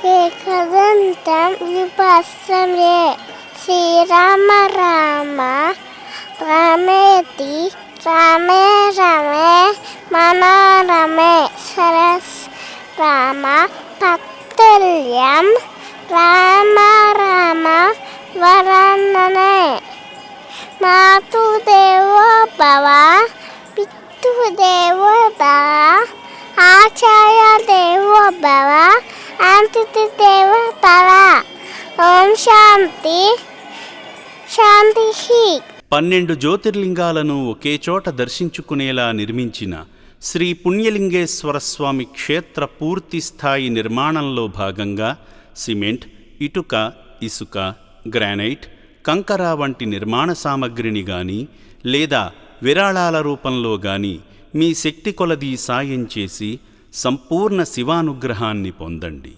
ఏకదంతం విభాస్వరే శ్రీరామ రామ రామేతి రామే రమే మనోరమే సరస్ రామ పత్తుల్యం రామ రామ వరననే మాతృదేవో భవ పితృదేవో భవ ఆచార్య దేవో భవ అతిథి దేవో భవ. ఓం శాంతి శాంతి. 12 జ్యోతిర్లింగాలను ఒకే చోట దర్శించుకునేలా నిర్మించిన శ్రీ పుణ్యలింగేశ్వర స్వామి క్షేత్ర పూర్తిస్థాయి నిర్మాణంలో భాగంగా సిమెంట్, ఇటుక, ఇసుక, గ్రానైట్, కంకర వంటి నిర్మాణ సామగ్రిని గాని లేదా విరాళాల రూపంలో గాని మీ శక్తి కొలది సాయం చేసి సంపూర్ణ శివానుగ్రహాన్ని పొందండి.